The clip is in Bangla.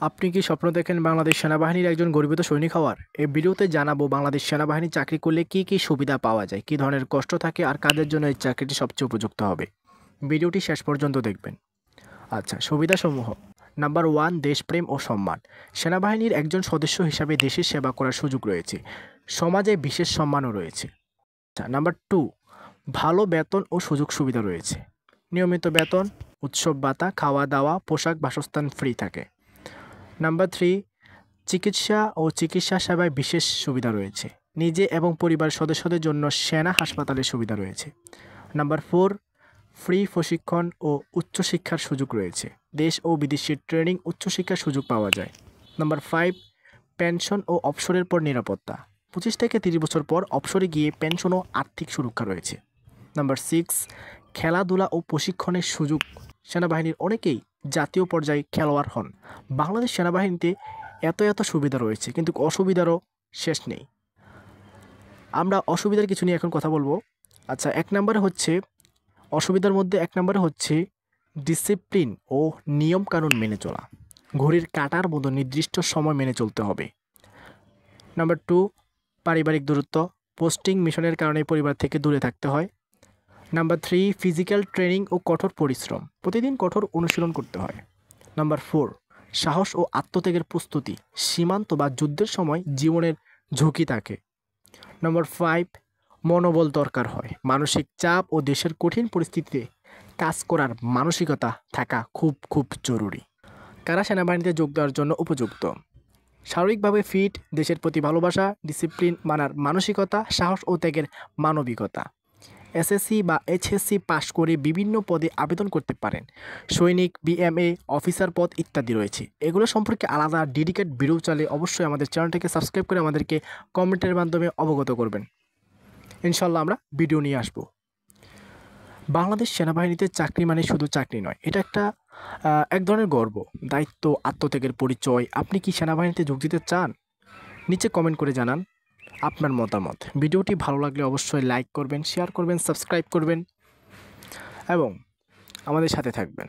আপনি কি স্বপ্ন দেখেন বাংলাদেশ সেনাবাহিনীর একজন গর্বিত সৈনিক হওয়ার? এই ভিডিওতে জানাবো বাংলাদেশ সেনাবাহিনী চাকরি করলে কি কি সুবিধা পাওয়া যায়, কি ধরনের কষ্ট থাকে আর কাদের জন্য এই চাকরিটি সবচেয়ে উপযুক্ত হবে। ভিডিওটি শেষ পর্যন্ত দেখবেন। আচ্ছা, সুবিধাসমূহ। নাম্বার 1, দেশপ্রেম ও সম্মান। সেনাবাহিনীর একজন সদস্য হিসাবে দেশের সেবা করার সুযোগ রয়েছে। সমাজে বিশেষ সম্মানও রয়েছে। আচ্ছা, নাম্বার 2, ভালো বেতন ও সুযোগ সুবিধা রয়েছে। নিয়মিত বেতন, উৎসব ভাতা, খাওয়া দাওয়া, পোশাক, বাসস্থান ফ্রি থাকে। নাম্বার 3, চিকিৎসা সেবায় বিশেষ সুবিধা রয়েছে। নিজে এবং পরিবারের সদস্যদের জন্য সেনা হাসপাতালের সুবিধা রয়েছে। নাম্বার 4, ফ্রি প্রশিক্ষণ ও উচ্চশিক্ষার সুযোগ রয়েছে। দেশ ও বিদেশে ট্রেনিং, উচ্চশিক্ষার সুযোগ পাওয়া যায়। নাম্বার 5, পেনশন ও অবসরের পর নিরাপত্তা। 25 থেকে 30 বছর পর অবসরে গিয়ে পেনশন ও আর্থিক সুরক্ষা রয়েছে। নাম্বার 6, খেলাধুলা ও প্রশিক্ষণের সুযোগ। সেনাবাহিনীর অনেকেই জাতীয় পর্যায়ে খেলোয়াড় হন। বাংলাদেশ সেনাবাহিনীতে এত সুবিধা রয়েছে, কিন্তু অসুবিধারও শেষ নেই। আমরা অসুবিধার কিছু নিয়ে এখন কথা বলবো। আচ্ছা, অসুবিধার মধ্যে 1 নম্বরে হচ্ছে ডিসিপ্লিন ও নিয়মকানুন মেনে চলা। ঘড়ির কাঁটার মতো নির্দিষ্ট সময় মেনে চলতে হবে। নাম্বার 2, পারিবারিক দূরত্ব। পোস্টিং মিশনের কারণে পরিবার থেকে দূরে থাকতে হয়। নাম্বার 3, ফিজিক্যাল ট্রেনিং ও কঠোর পরিশ্রম। প্রতিদিন কঠোর অনুশীলন করতে হয়। নাম্বার 4, সাহস ও আত্মত্যাগের প্রস্তুতি। সীমান্ত বা যুদ্ধের সময় জীবনের ঝুঁকি থাকে। নাম্বার 5, মনোবল দরকার হয়। মানসিক চাপ ও দেশের কঠিন পরিস্থিতিতে কাজ করার মানসিকতা থাকা খুব জরুরি। কারা সেনাবাহিনীতে যোগ দেওয়ার জন্য উপযুক্ত? শারীরিকভাবে ফিট, দেশের প্রতি ভালোবাসা, ডিসিপ্লিন মানার মানসিকতা, সাহস ও ত্যাগের মানবিকতা। এসএসসি বা এইচএসসি পাশ করে বিভিন্ন পদে আবেদন করতে পারেন। সৈনিক, বিএমএ, অফিসার পদ ইত্যাদি রয়েছে। এগুলো সম্পর্কে আলাদা ডেডিকেট ভিডিও চাইলে অবশ্যই আমাদের চ্যানেলটিকে সাবস্ক্রাইব করে আমাদেরকে কমেন্টের মাধ্যমে অবগত করবেন। ইনশাল্লাহ আমরা ভিডিও নিয়ে আসব। বাংলাদেশ সেনাবাহিনীতে চাকরি মানে শুধু চাকরি নয়, এটা এক ধরনের গর্ব, দায়িত্ব, আত্মত্যাগের পরিচয়। আপনি কি সেনাবাহিনীতে যোগ দিতে চান? নিচে কমেন্ট করে জানান আপনার মতামত। ভিডিওটি ভালো লাগলে অবশ্যই লাইক করবেন, শেয়ার করবেন, সাবস্ক্রাইব করবেন এবং আমাদের সাথে থাকবেন।